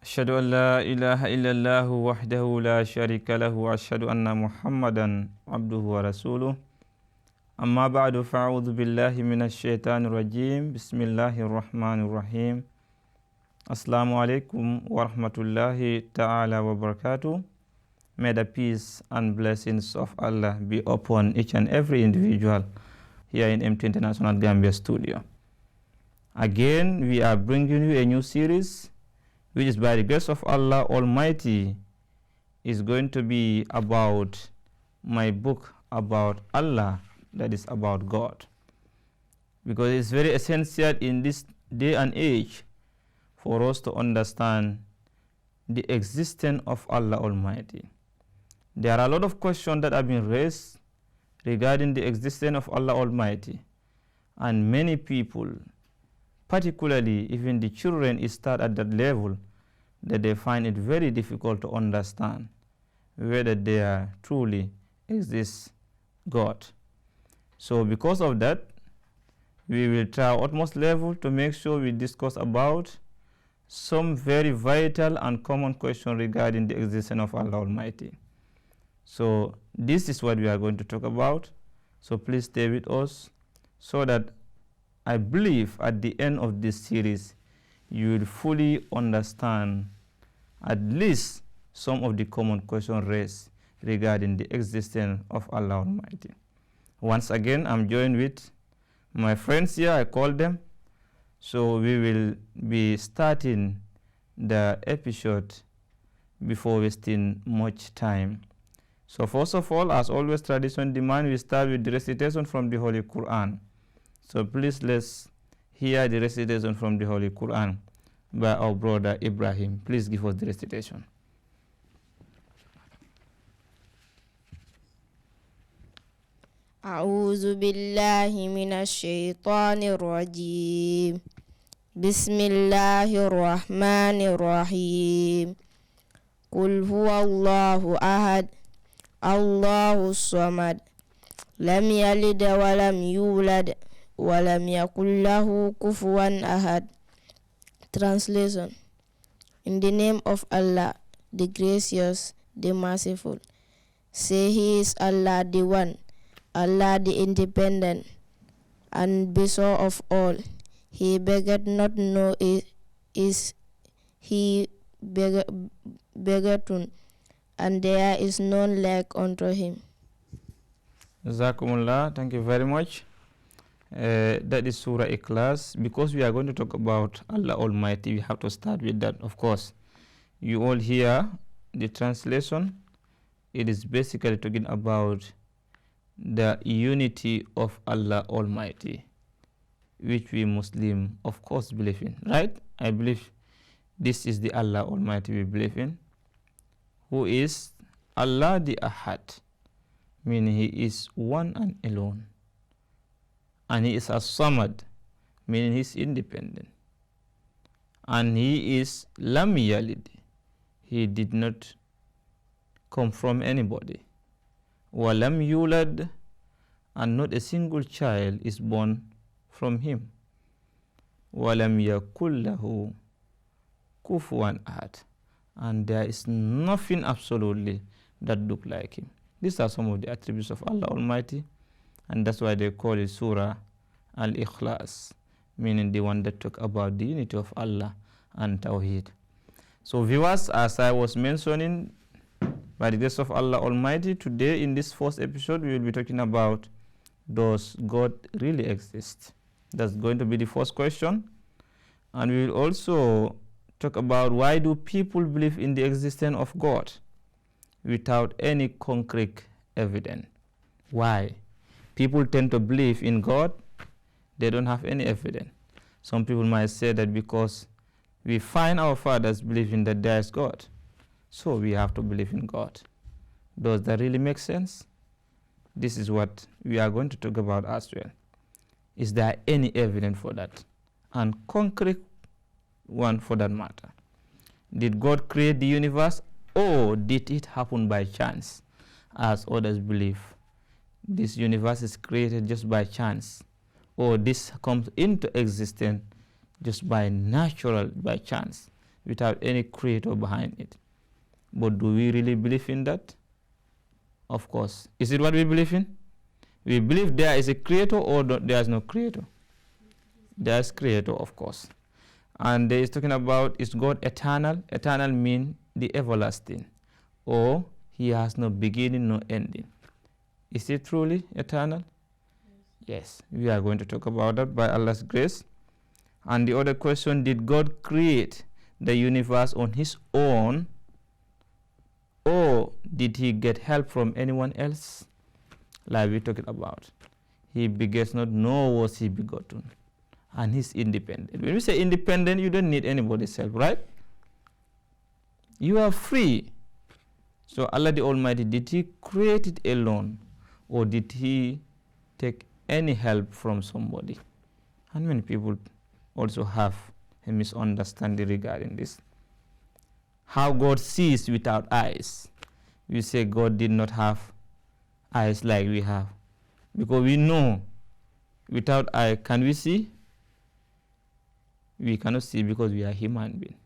أشهد أن لا إله إلا الله وحده لا شريك له وأشهد أن محمدا عبده ورسوله أما بعد فأعوذ بالله من الشيطان الرجيم بسم الله الرحمن الرحيم السلام عليكم ورحمة الله تعالى وبركاته. May the peace and blessings of Allah be upon each and every individual here in MTA International Gambia Studio. Again, we are bringing you a new series which is by the grace of Allah Almighty is going to be about my book about Allah, that is about God. Because it's very essential in this day and age for us to understand the existence of Allah Almighty. There are a lot of questions that have been raised regarding the existence of Allah Almighty, and many people, particularly even the children, start at that level that they find it very difficult to understand whether there truly exists God. So because of that, we will try our utmost level to make sure we discuss about some very vital and common questions regarding the existence of Allah Almighty. So this is what we are going to talk about. So please stay with us so that I believe at the end of this series you will fully understand at least some of the common questions raised regarding the existence of Allah Almighty. Once again, I'm joined with my friends here, I call them. So we will be starting the episode before wasting much time. So first of all, as always tradition demands, we start with the recitation from the Holy Quran. So please let's hear the recitation from the Holy Quran by our brother Ibrahim. Please give us the recitation. أعوذ بالله من الشيطان الرجيم بسم الله الرحمن الرحيم قل هو الله أحد الله الصمد لم يلد ولم يولد ولم يكن له كفوا أحد. Translation. In the name of Allah, the gracious, the merciful. Say He is Allah the One, Allah the Independent, and bestower of all. He begat not, nor is He begotten, and there is none like unto Him. Jazakumullah, thank you very much. That is Surah Ikhlas. Because we are going to talk about Allah Almighty, we have to start with that, of course. You all hear the translation. It is basically talking about the unity of Allah Almighty, which we Muslim, of course, believe in, right? I believe this is the Allah Almighty we believe in, who is Allah the Ahad, meaning He is one and alone. And He is as-Samad, meaning He is independent. And He is Lam Yalid, He did not come from anybody. Walam Yulad, and not a single child is born from Him. Walam Yakullahu Kufuwan Ahad, and there is nothing absolutely that look like Him. These are some of the attributes of Allah Almighty, and that's why they call it Surah Al-Ikhlas, meaning the one that talk about the unity of Allah and Tawheed. So viewers, as I was mentioning, by the grace of Allah Almighty, today in this first episode we will be talking about, does God really exist? That's going to be the first question. And we will also talk about, why do people believe in the existence of God without any concrete evidence? Why? People tend to believe in God, they don't have any evidence. Some people might say that because we find our fathers believing that there is God, so we have to believe in God. Does that really make sense? This is what we are going to talk about as well. Is there any evidence for that? And concrete one for that matter. Did God create the universe, or did it happen by chance, as others believe? This universe is created just by chance, or this comes into existence just by chance. without any creator behind it. But do we really believe in that? Of course. Is it what we believe in? We believe there is a creator or there is no creator? There is creator, of course. And there is talking about, is God eternal? Eternal means the everlasting, or he has no beginning, no ending. Is it truly eternal? Yes. We are going to talk about that by Allah's grace. And the other question, did God create the universe on his own, or did he get help from anyone else? Like we're talking about. He begets not, nor was he begotten. And he's independent. When we say independent, you don't need anybody's help, right? You are free. So Allah the Almighty, did he create it alone, or did he take any help from somebody? And many people also have a misunderstanding regarding this. How God sees without eyes. We say God did not have eyes like we have, because we know without eye, can we see? We cannot see because we are human beings.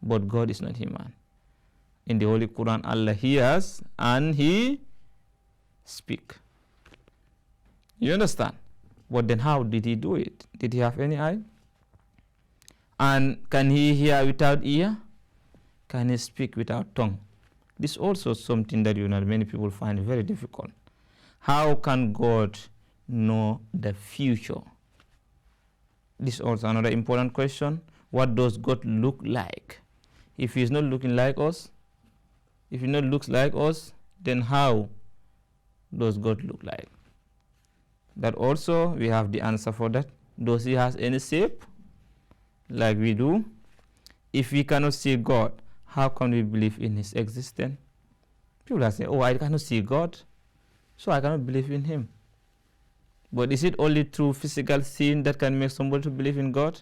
But God is not human. In the Holy Quran, Allah hears and he speaks. You understand? But then how did he do it? Did he have any eye? And can he hear without ear? Can he speak without tongue? This is also something that many people find very difficult. How can God know the future? This is also another important question. What does God look like? If he's not looking like us, if he not looks like us, then how does God look like? That also we have the answer for that. Does he have any shape like we do? If we cannot see God, how can we believe in his existence? People are saying, oh, I cannot see God, so I cannot believe in him. But is it only through physical sin that can make somebody to believe in God?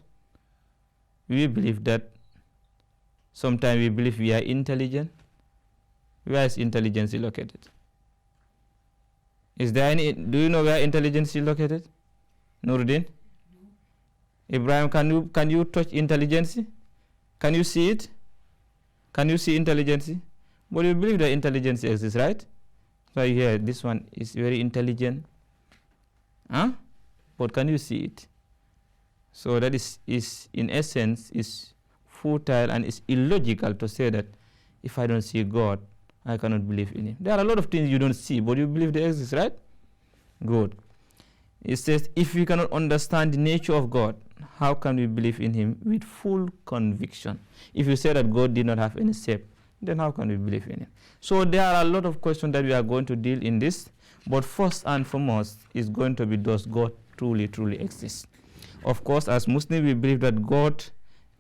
We believe that. Sometimes we believe we are intelligent. Where is intelligence located? Is there any, do you know where intelligence is located? Nuruddin? Ibrahim, can you touch intelligence? Can you see it? Can you see intelligence? But you believe that intelligence exists, right? So here, this one is very intelligent. Huh? But can you see it? So that is in essence is futile and it's illogical to say that if I don't see God, I cannot believe in him. There are a lot of things you don't see, but you believe they exist, right? Good. It says, if we cannot understand the nature of God, how can we believe in him with full conviction? If you say that God did not have any shape, then how can we believe in him? So there are a lot of questions that we are going to deal in this, but first and foremost is going to be, does God truly, truly exist? Of course, as Muslims, we believe that God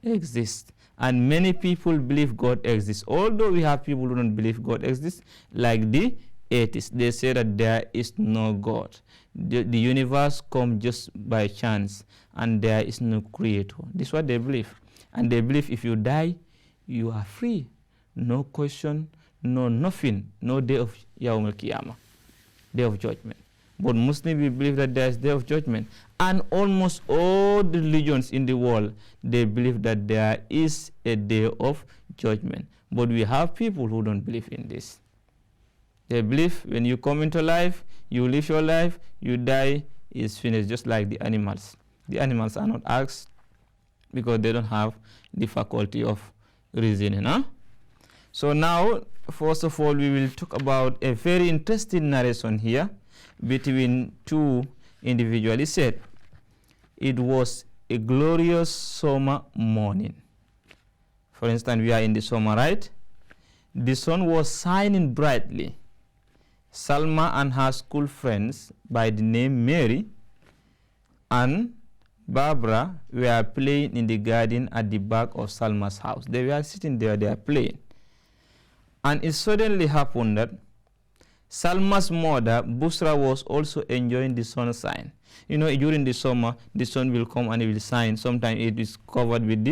exists, and many people believe God exists. Although we have people who don't believe God exists, like the atheists. They say that there is no God. The universe comes just by chance, and there is no creator. This is what they believe. And they believe if you die, you are free. No question, no nothing, no day of Yawm al-Qiyamah, day of judgment. But Muslims, we believe that there is day of judgment. And almost all the religions in the world, they believe that there is a day of judgment. But we have people who don't believe in this. They believe when you come into life, you live your life, you die, it's finished, just like the animals. The animals are not asked because they don't have the faculty of reasoning. Huh? So now, first of all, we will talk about a very interesting narration here between two individuals. He said, it was a glorious summer morning. For instance, we are in the summer, right? The sun was shining brightly. Salma and her school friends by the name Mary and Barbara were playing in the garden at the back of Salma's house. They were sitting there, they are playing. And it suddenly happened that Salma's mother, Busra, was also enjoying the sunshine. You know, during the summer, the sun will come and it will shine. Sometimes it is covered with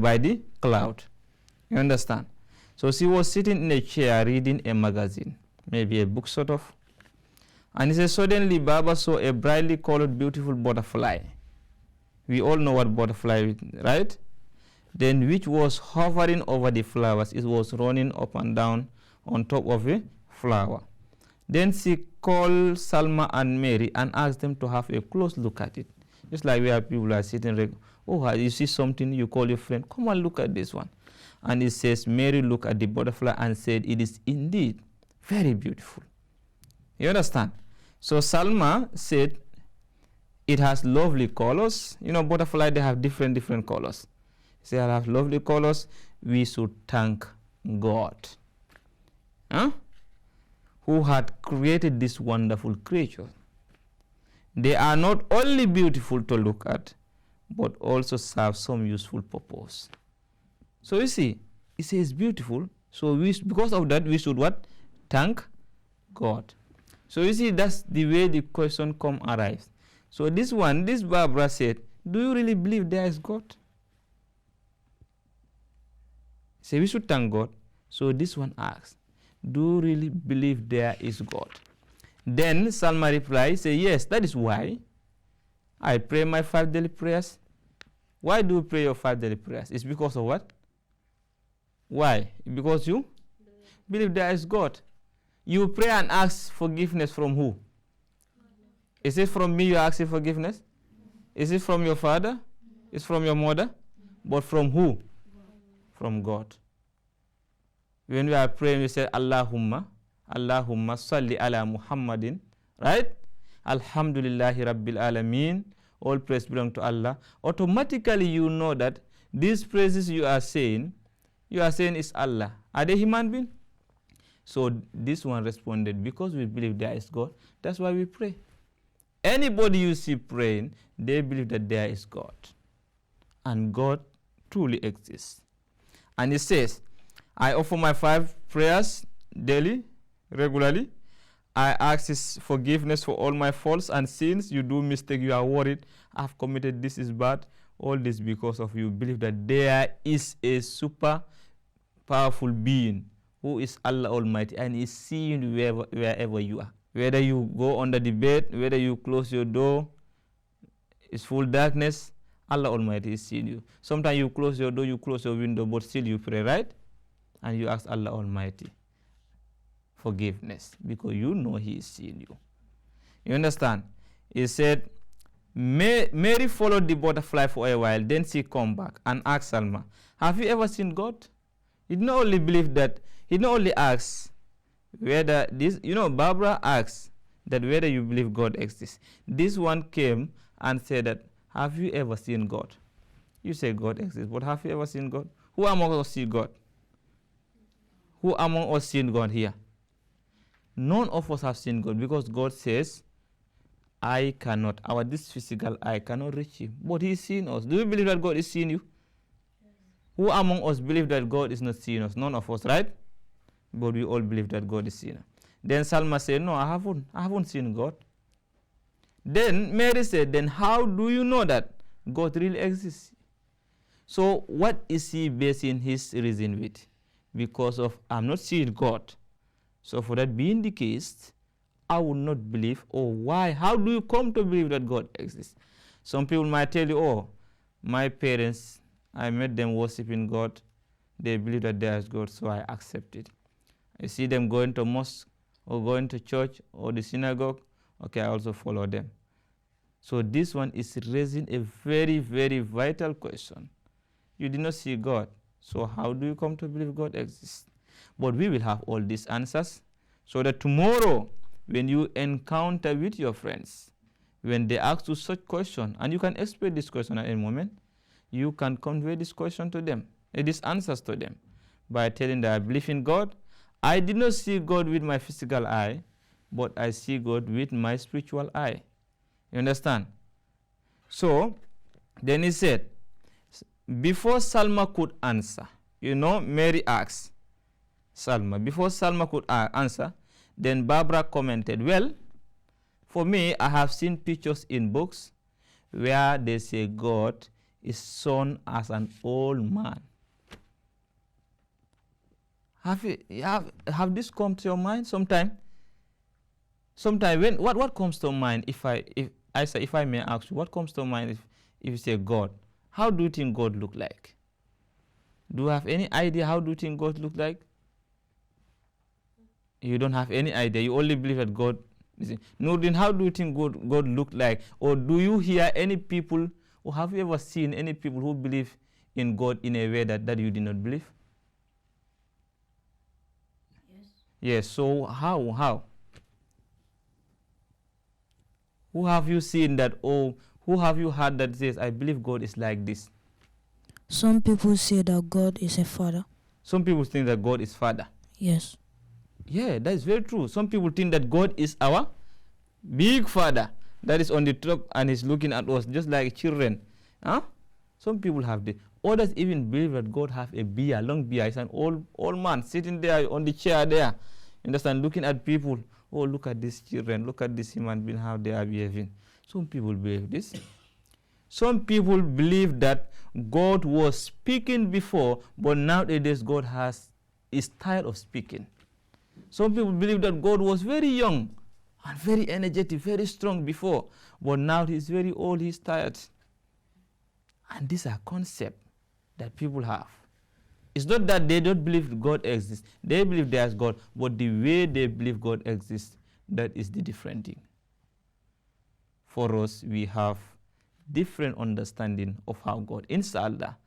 by the cloud. You understand? So she was sitting in a chair reading a magazine, maybe a book sort of. And he says, suddenly Baba saw a brightly colored, beautiful butterfly. We all know what butterfly is, right? then which was hovering over the flowers. It was running up and down on top of a flower. Then she called Salma and Mary and asked them to have a close look at it. Just like where people are sitting, oh, you see something, you call your friend, come and look at this one. And it says, Mary looked at the butterfly and said, it is indeed very beautiful. You understand? So Salma said, it has lovely colors. You know, butterfly, they have different colors. They have lovely colors. We should thank God, who had created this wonderful creature. They are not only beautiful to look at, but also serve some useful purpose. So you see, it says beautiful. So because of that, we should what? Thank God. So you see, that's the way the question arrives. So this Barbara said, do you really believe there is God? Say we should thank God. So this one asks, do you really believe there is God? Then Salma replies, say, yes, that is why I pray my 5 daily prayers. Why do you pray your 5 daily prayers? It's because of what? Why? Because you believe there is God. You pray and ask forgiveness from who? Is it from me you are asking forgiveness? Is it from your father? Is it from your mother? But from who? From God. When we are praying, we say, Allahumma salli ala Muhammadin, right? Alhamdulillahi Rabbil Alameen. All praise belong to Allah. Automatically you know that these praises you are saying is Allah. Are they human beings? So this one responded, because we believe there is God, that's why we pray. Anybody you see praying, they believe that there is God. And God truly exists. And it says, I offer my 5 prayers daily, regularly. I ask His forgiveness for all my faults and sins. You do mistake, you are worried, I've committed, this is bad. All this because of you believe that there is a super powerful being who is Allah Almighty and is seeing you wherever you are. Whether you go under the bed, whether you close your door, it's full darkness, Allah Almighty is seeing you. Sometimes you close your door, you close your window, but still you pray, right? And you ask Allah Almighty forgiveness because you know He is seeing you. You understand? He said, Mary followed the butterfly for a while, then she come back and asked Salma, have you ever seen God? He did not only believe that, he not only asks whether this, Barbara asks that whether you believe God exists. This one came and said that, have you ever seen God? You say God exists, but have you ever seen God? Who among us see God? Who among us seen God here? None of us have seen God because God says, I cannot, this physical eye cannot reach Him, but He is seeing us. Do you believe that God is seeing you? Yes. Who among us believe that God is not seeing us? None of us, right? But we all believe that God is seeing us. Then Salma said, no, I haven't seen God. Then Mary said, then how do you know that God really exists? So what is he basing his reason with? Because of, I'm not seeing God. So for that being the case, I would not believe. Oh, why? How do you come to believe that God exists? Some people might tell you, oh, my parents, I met them worshiping God. They believe that there is God, so I accept it. I see them going to mosque or going to church or the synagogue. Okay, I also follow them. So this one is raising a very, very vital question. You did not see God, so how do you come to believe God exists? But we will have all these answers so that tomorrow, when you encounter with your friends, when they ask you such question, and you can explain this question at any moment, you can convey this question to them, these answers to them, by telling them, I believe in God. I did not see God with my physical eye, but I see God with my spiritual eye. You understand? So, then he said, before Salma could answer, Mary asked Salma, before Salma could answer, then Barbara commented, well, for me, I have seen pictures in books where they say God is shown as an old man. Have this come to your mind sometime? Sometime what comes to mind if I may ask you, what comes to mind if you say God? How do you think God look like? Do you have any idea how do you think God look like? You don't have any idea. You only believe that God. Nurdin, how do you think God look like? Or do you hear any people, or have you ever seen any people who believe in God in a way that you did not believe? Yes. Yes. So how? Who have you seen that? Or who have you heard that says, I believe God is like this? Some people say that God is a father. Some people think that God is Father. Yes. Yeah, that is very true. Some people think that God is our big Father that is on the top and is looking at us just like children. Huh? Some people have this. Others even believe that God have a beard, long beard. He's an old man sitting there on the chair there. Understand? Looking at people. Oh, look at these children. Look at this human being, how they are behaving. Some people believe this. Some people believe that God was speaking before, but nowadays God has a style of speaking. Some people believe that God was very young and very energetic, very strong before, but now he's very old, he's tired. And these are concepts that people have. It's not that they don't believe God exists. They believe there's God, but the way they believe God exists, that is the different thing. For us, we have different understanding of how God. Inshallah,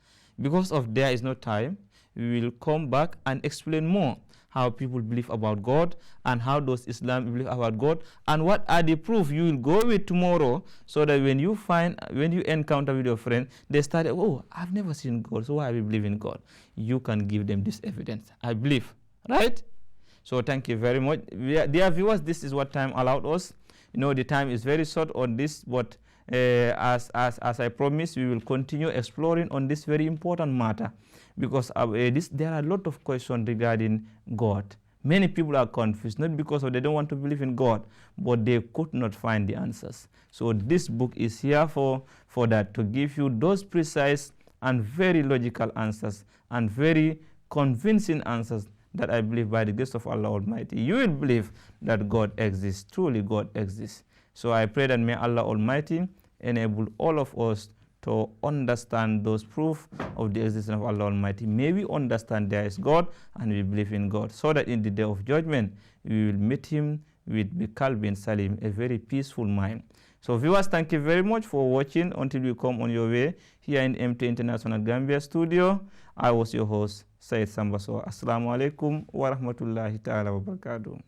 because of there is no time, we will come back and explain more how people believe about God and how does Islam believe about God and what are the proof you will go with tomorrow, so that when you encounter with your friend, they start, oh, I've never seen God, so why I believe in God? You can give them this evidence. I believe, right? So thank you very much. Dear viewers, this is what time allowed us. You know, the time is very short on this, but as I promised, we will continue exploring on this very important matter, because there are a lot of questions regarding God. Many people are confused, not because they don't want to believe in God, but they could not find the answers. So this book is here for that, to give you those precise and very logical answers and very convincing answers that I believe by the grace of Allah Almighty, you will believe that God exists, truly God exists. So I pray that may Allah Almighty enable all of us to understand those proof of the existence of Allah Almighty. May we understand there is God and we believe in God, so that in the day of judgment, we will meet him with Bikalbin Salim, a very peaceful mind. So viewers, thank you very much for watching. Until you come on your way here in MTA International Gambia Studio, I was your host, Said Sambaso. Assalamu alaikum wa rahmatullahi ta'ala wa barakatuh.